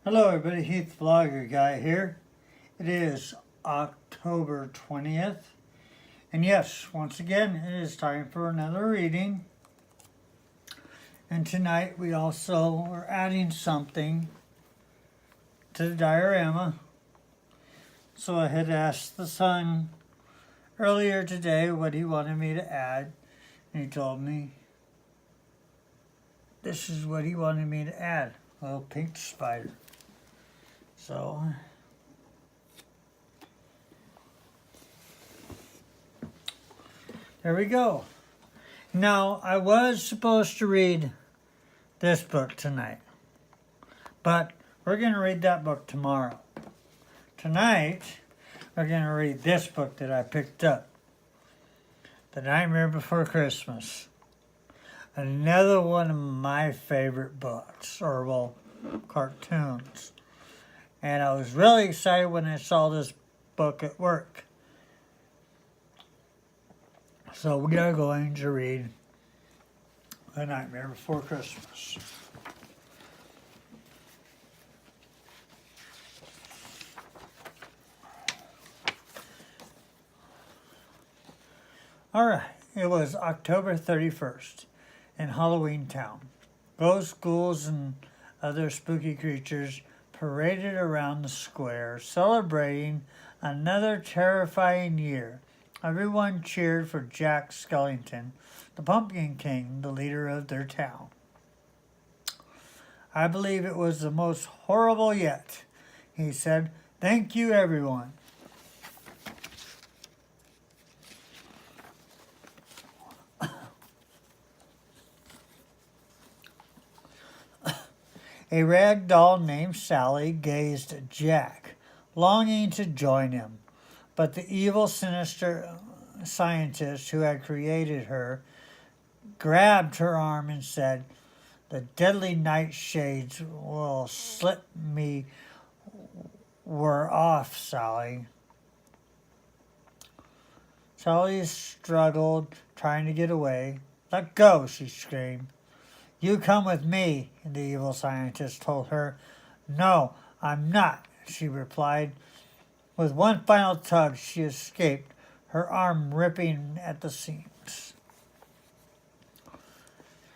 Hello everybody, Heath Vlogger Guy here. It is October 20th. And yes, once again, it is time for another reading. And tonight we also are adding something to the diorama. So I had asked the son earlier today what he wanted me to add. And he told me this is what he wanted me to add. A little pink spider. So, there we go. Now, I was supposed to read this book tonight, but we're going to read that book tomorrow. Tonight, we're going to read this book that I picked up, The Nightmare Before Christmas. Another one of my favorite books, or well, cartoons. And I was really excited when I saw this book at work. So we are going to read The Nightmare Before Christmas. Alright, it was October 31st in Halloween Town. Ghosts, ghouls, and other spooky creatures paraded around the square, celebrating another terrifying year. Everyone cheered for Jack Skellington, the Pumpkin King, the leader of their town. I believe it was the most horrible yet, he said. Thank you, everyone. A rag doll named Sally gazed at Jack, longing to join him. But the evil, sinister scientist who had created her grabbed her arm and said, "The deadly nightshades will slip me. We're off, Sally." Sally struggled, trying to get away. "Let go," she screamed. "You come with me," the evil scientist told her. "No, I'm not," she replied. With one final tug, she escaped, her arm ripping at the seams.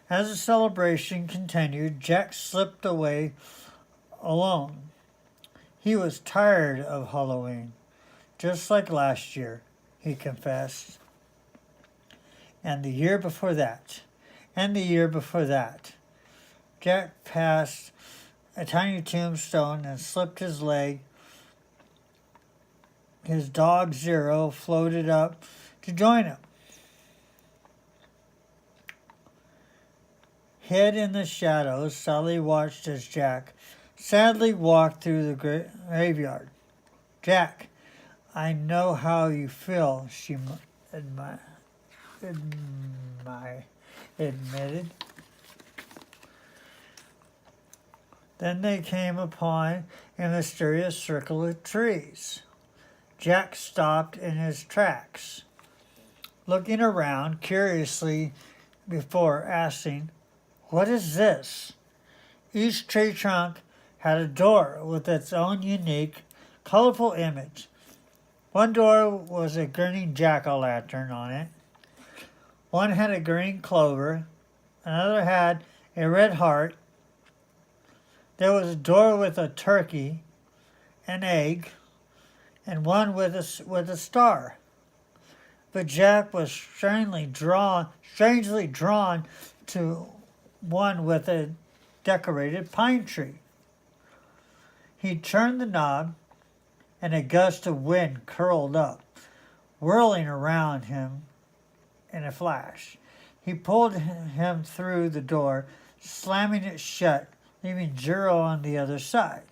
As the celebration continued, Jack slipped away alone. He was tired of Halloween, just like last year, he confessed. And the year before that. And the year before that. Jack passed a tiny tombstone and slipped his leg. His dog Zero floated up to join him. Hid in the shadows, Sally watched as Jack sadly walked through the graveyard. "Jack, I know how you feel," she admitted. Then they came upon a mysterious circle of trees. Jack stopped in his tracks, looking around curiously before asking, "What is this?" Each tree trunk had a door with its own unique, colorful image. One door was a grinning jack-o'-lantern on it. One had a green clover. Another had a red heart. There was a door with a turkey, an egg, and one with a star. But Jack was strangely drawn to one with a decorated pine tree. He turned the knob, and a gust of wind curled up, whirling around him in a flash. He pulled him through the door, slamming it shut, leaving Zero on the other side.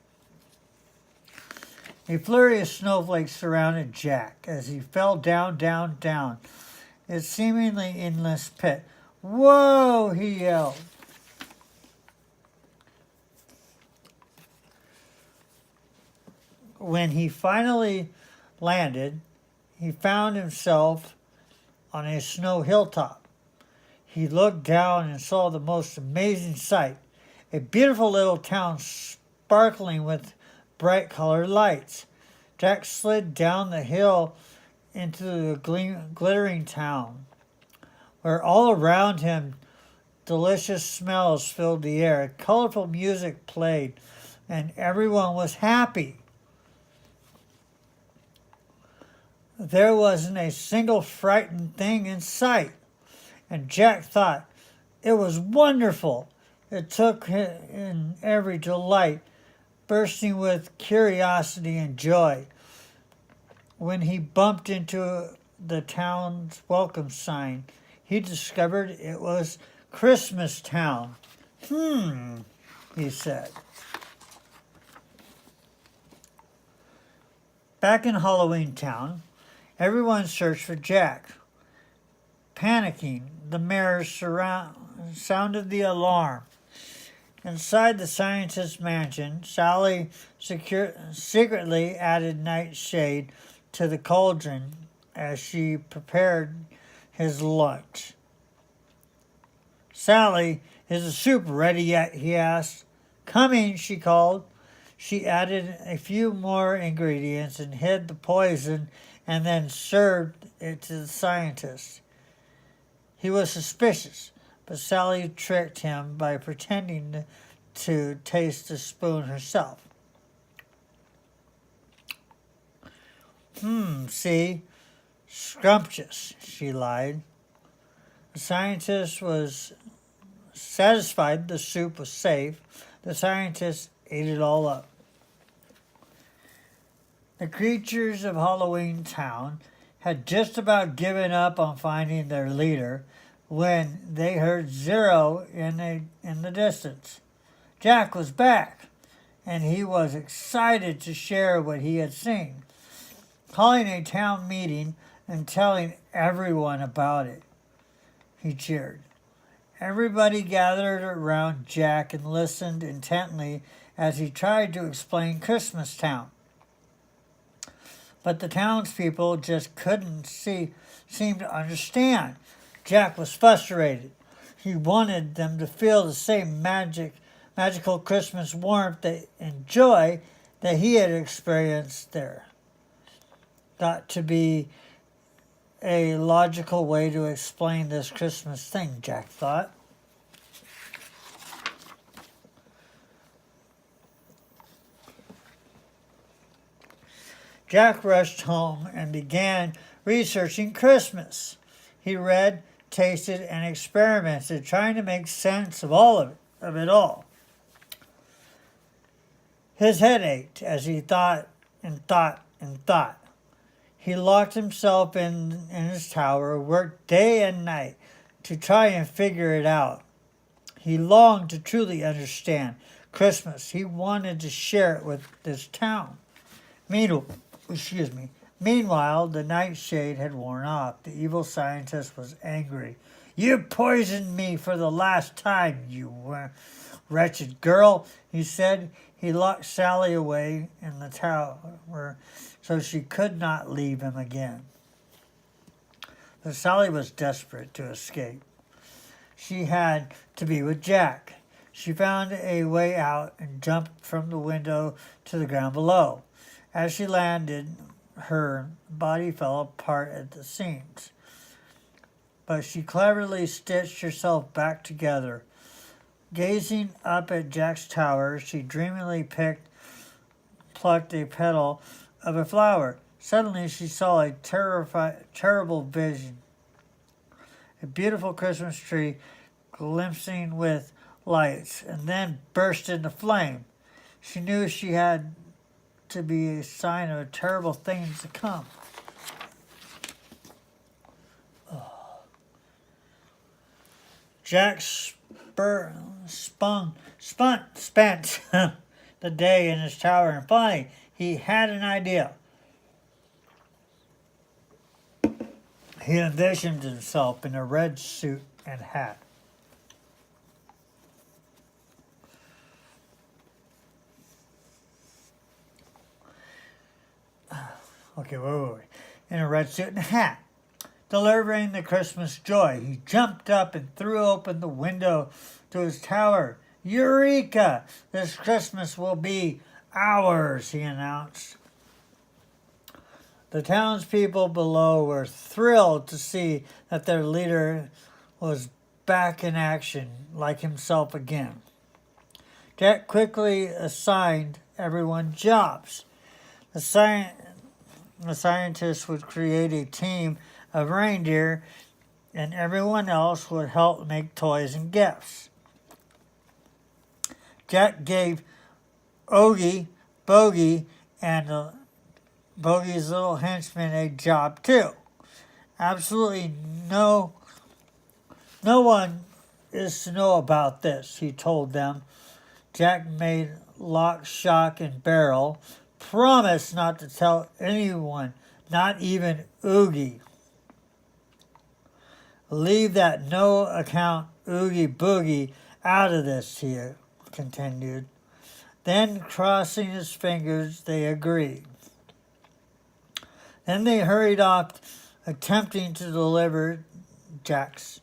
A flurry of snowflakes surrounded Jack as he fell down, down, down, a seemingly endless pit. "Whoa!" he yelled. When he finally landed, he found himself on a snow hilltop. He looked down and saw the most amazing sight. A beautiful little town sparkling with bright colored lights. Jack slid down the hill into the glittering town, where all around him delicious smells filled the air. Colorful music played, and everyone was happy. There wasn't a single frightened thing in sight, and Jack thought it was wonderful. It took in every delight, bursting with curiosity and joy. When he bumped into the town's welcome sign, he discovered it was Christmas Town. He said. Back in Halloween Town, everyone searched for Jack. Panicking, the mayor sounded the alarm. Inside the scientist's mansion, Sally secretly added Nightshade to the cauldron as she prepared his lunch. "Sally, is the soup ready yet?" he asked. "Coming," she called. She added a few more ingredients and hid the poison and then served it to the scientist. He was suspicious, but Sally tricked him by pretending to taste the spoon herself. See? Scrumptious," she lied. The scientist was satisfied the soup was safe. The scientist ate it all up. The creatures of Halloween Town had just about given up on finding their leader when they heard Zero in the distance. Jack was back, and he was excited to share what he had seen, calling a town meeting and telling everyone about it. He cheered. Everybody gathered around Jack and listened intently as he tried to explain Christmas Town. But the townspeople just couldn't seem to understand. Jack was frustrated. He wanted them to feel the same magical Christmas warmth and joy that he had experienced there. Got to be a logical way to explain this Christmas thing, Jack thought. Jack rushed home and began researching Christmas. He read, tasted, and experimented, trying to make sense of it all. His head ached as he thought and thought and thought. He locked himself in his tower, worked day and night to try and figure it out. He longed to truly understand Christmas. He wanted to share it with this town. Meanwhile, the nightshade had worn off. The evil scientist was angry. "You poisoned me for the last time, you wretched girl," he said. He locked Sally away in the tower so she could not leave him again. But Sally was desperate to escape. She had to be with Jack. She found a way out and jumped from the window to the ground below. As she landed, her body fell apart at the seams. But she cleverly stitched herself back together. Gazing up at Jack's tower, she dreamily plucked a petal of a flower. Suddenly she saw a terrible vision. A beautiful Christmas tree glistening with lights, and then burst into flame. She knew she had to be a sign of terrible things to come. Jack spent the day in his tower, and finally he had an idea. He envisioned himself in a red suit and hat. Wait. In a red suit and hat, delivering the Christmas joy. He jumped up and threw open the window to his tower. Eureka! This Christmas will be ours, he announced. The townspeople below were thrilled to see that their leader was back in action like himself again. Jack quickly assigned everyone jobs. The scientists would create a team of reindeer, and everyone else would help make toys and gifts. Jack gave Oogie, Bogey, and Bogey's little henchman a job too. Absolutely no one is to know about this, he told them. Jack made lock, shock, and barrel promise not to tell anyone, not even Oogie. Leave that no account Oogie Boogie out of this, he continued. Then, crossing his fingers, they agreed. Then they hurried off, attempting to deliver Jack's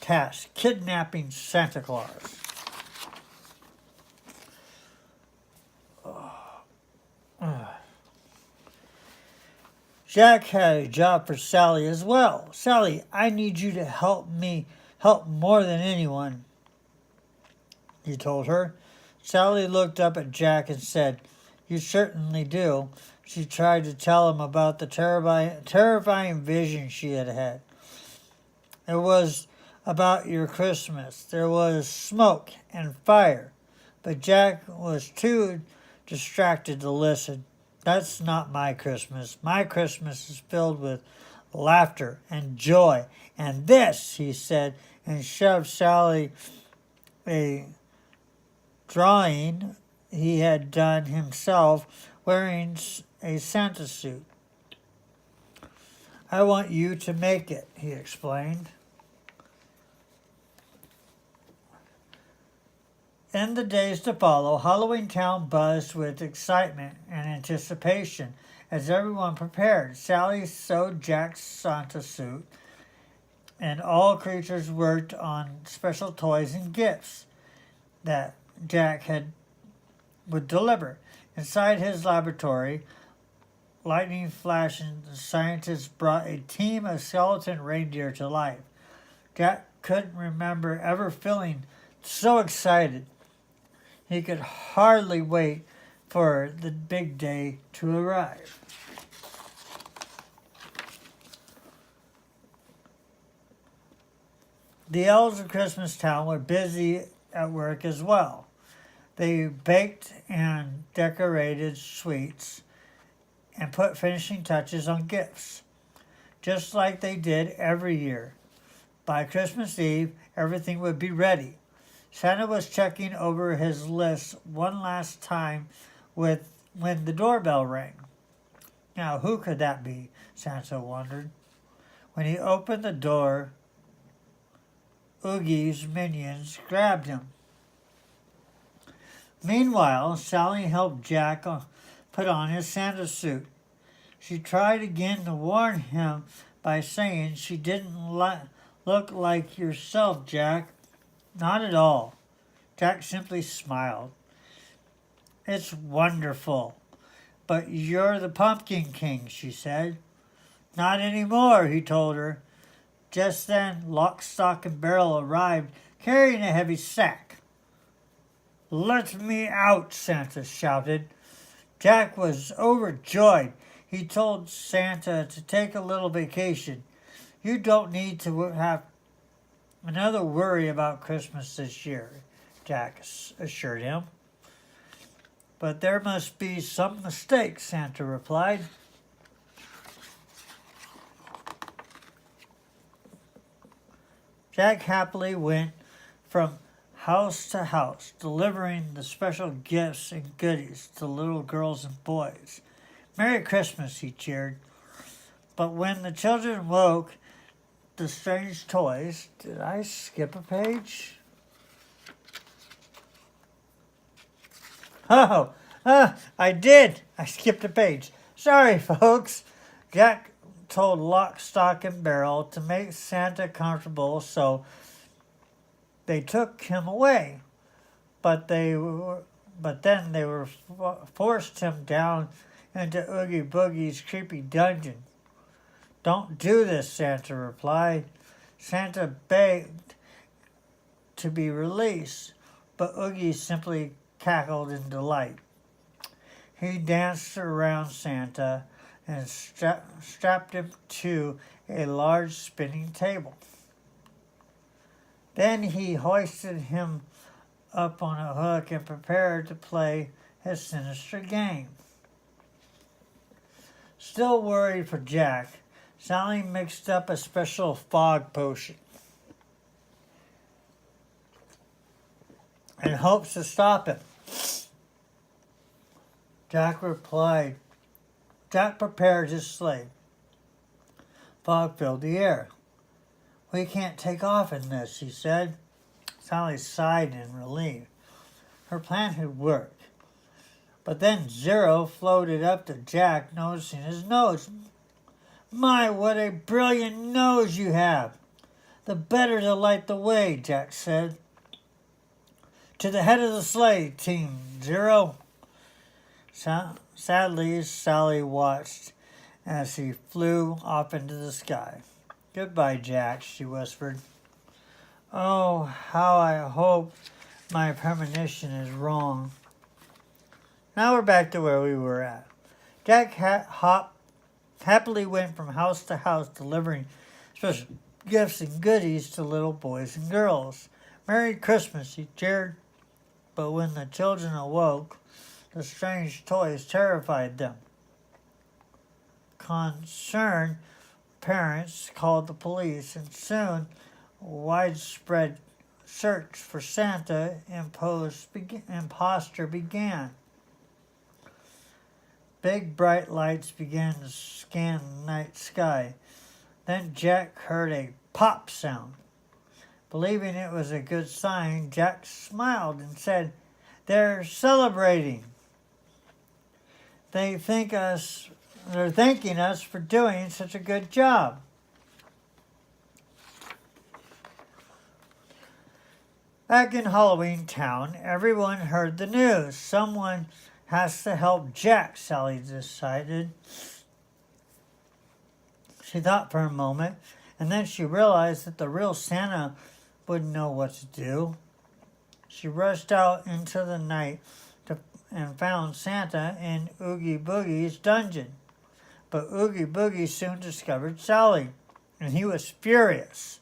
task, kidnapping Santa Claus. Jack had a job for Sally as well. Sally, I need you to help more than anyone, he told her. Sally looked up at Jack and said, You certainly do. She tried to tell him about the terrifying vision she had had. It was about your Christmas. There was smoke and fire, but Jack was too distracted to listen. That's not my Christmas. My Christmas is filled with laughter and joy. And this, he said, and shoved Sally a drawing he had done himself wearing a Santa suit. I want you to make it, he explained. In the days to follow, Halloween Town buzzed with excitement and anticipation as everyone prepared. Sally sewed Jack's Santa suit, and all creatures worked on special toys and gifts that Jack would deliver. Inside his laboratory, lightning flashing, the scientists brought a team of skeleton reindeer to life. Jack couldn't remember ever feeling so excited. He could hardly wait for the big day to arrive. The elves of Christmas Town were busy at work as well. They baked and decorated sweets and put finishing touches on gifts, just like they did every year. By Christmas Eve, everything would be ready. Santa was checking over his list one last time when the doorbell rang. Now, who could that be? Santa wondered. When he opened the door, Oogie's minions grabbed him. Meanwhile, Sally helped Jack put on his Santa suit. She tried again to warn him by saying, She didn't look like yourself, Jack. Not at all. Jack simply smiled. It's wonderful. But you're the Pumpkin King, she said. Not anymore, he told her. Just then, Lock, Stock, and Barrel arrived, carrying a heavy sack. Let me out, Santa shouted. Jack was overjoyed. He told Santa to take a little vacation. You don't need to have another worry about Christmas this year, Jack assured him. But there must be some mistake, Santa replied. Jack happily went from house to house, delivering the special gifts and goodies to little girls and boys. Merry Christmas, he cheered. But when the children woke, the strange toys... Did I skip a page? I did. I skipped a page. Sorry, folks. Jack told Lock, Stock, and Barrel to make Santa comfortable, so they took him away. but then they were forced him down into Oogie Boogie's creepy dungeon. "Don't do this," Santa replied. Santa begged to be released, but Oogie simply cackled in delight. He danced around Santa and strapped him to a large spinning table. Then he hoisted him up on a hook and prepared to play his sinister game. Still worried for Jack, Sally mixed up a special fog potion in hopes to stop him. Jack prepared his sleigh. Fog filled the air. "We can't take off in this," he said. Sally sighed in relief. Her plan had worked. But then Zero floated up to Jack, noticing his nose. "My, what a brilliant nose you have! The better to light the way," Jack said. "To the head of the sleigh, Team Zero." Sadly, Sally watched as he flew off into the sky. "Goodbye, Jack," she whispered. "Oh, how I hope my premonition is wrong." Now we're back to where we were at. Jack happily went from house to house delivering special gifts and goodies to little boys and girls. "Merry Christmas," he cheered. But when the children awoke, the strange toys terrified them. Concerned parents called the police, and soon a widespread search for Santa imposter began. Big bright lights began to scan the night sky. Then Jack heard a pop sound. Believing it was a good sign, Jack smiled and said, "They're celebrating. They're thanking us for doing such a good job." Back in Halloween Town, everyone heard the news. Someone has to help Jack, Sally decided. She thought for a moment, and then she realized that the real Santa wouldn't know what to do. She rushed out into the night and found Santa in Oogie Boogie's dungeon. But Oogie Boogie soon discovered Sally, and he was furious.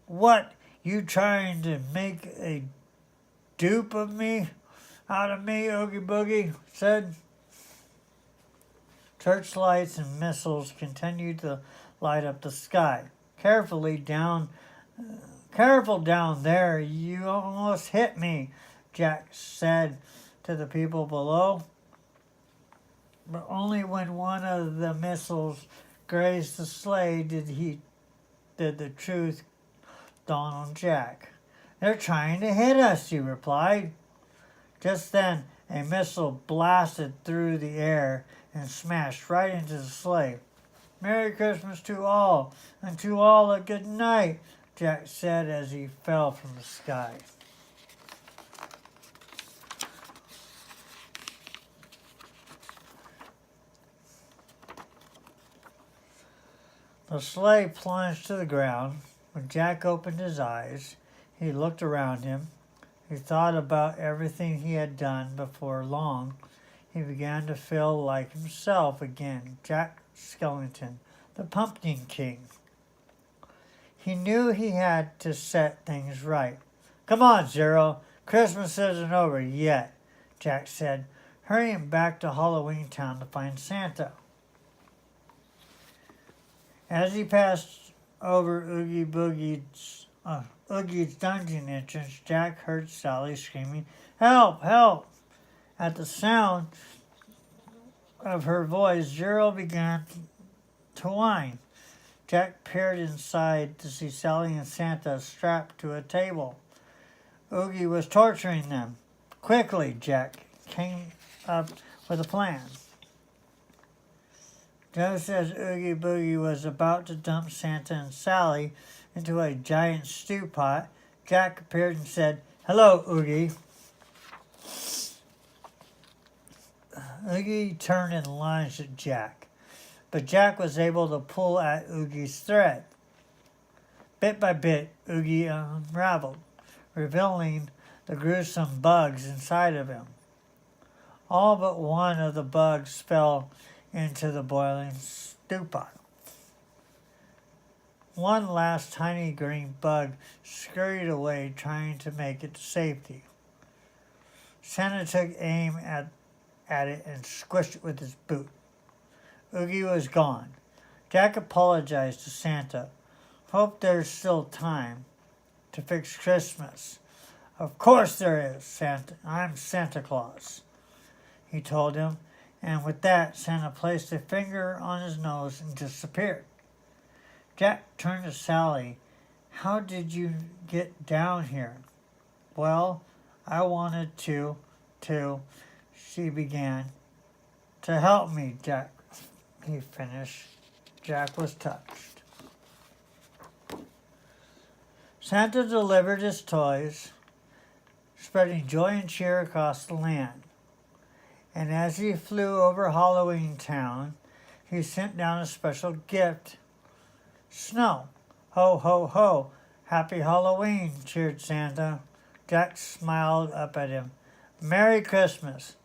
"What, you trying to make a dupe of me? Out of me," Oogie Boogie said. Searchlights and missiles continued to light up the sky. Careful down there, you almost hit me," Jack said to the people below. But only when one of the missiles grazed the sleigh did the truth dawn on Jack. "They're trying to hit us," he replied. Just then, a missile blasted through the air and smashed right into the sleigh. "Merry Christmas to all, and to all a good night," Jack said as he fell from the sky. The sleigh plunged to the ground. When Jack opened his eyes, he looked around him. He thought about everything he had done. Before long, he began to feel like himself again, Jack Skellington, the Pumpkin King. He knew he had to set things right. "Come on, Zero. Christmas isn't over yet," Jack said, hurrying back to Halloween Town to find Santa. As he passed over Oogie's dungeon entrance, Jack heard Sally screaming, "Help! Help!" At the sound of her voice, Zero began to whine. Jack peered inside to see Sally and Santa strapped to a table. Oogie was torturing them. Quickly, Jack came up with a plan. Just as Oogie Boogie was about to dump Santa and Sally into a giant stew pot, Jack appeared and said, Hello, Oogie. Oogie turned and lunged at Jack, but Jack was able to pull at Oogie's thread. Bit by bit, Oogie unraveled, revealing the gruesome bugs inside of him. All but one of the bugs fell into the boiling stew pot. One last tiny green bug scurried away, trying to make it to safety. Santa took aim at it and squished it with his boot. Oogie was gone. Jack apologized to Santa. Hope there's still time to fix Christmas. Of course there is, Santa. I'm Santa Claus, he told him, and with that, Santa placed a finger on his nose and disappeared. Jack turned to Sally. How did you get down here? Well, I wanted to, she began. To help me, Jack, he finished. Jack was touched. Santa delivered his toys, spreading joy and cheer across the land. And as he flew over Halloween Town, he sent down a special gift. Snow. Ho, ho, ho. Happy Halloween, cheered Santa. Jack smiled up at him. Merry Christmas.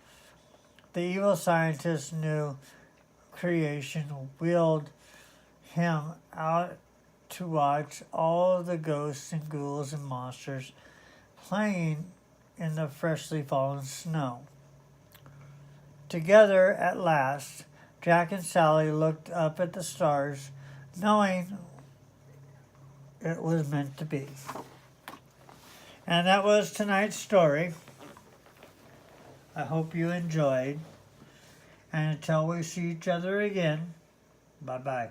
The evil scientist knew creation wheeled him out to watch all the ghosts and ghouls and monsters playing in the freshly fallen snow. Together, at last, Jack and Sally looked up at the stars, knowing it was meant to be. And that was tonight's story. I hope you enjoyed. And until we see each other again, bye-bye.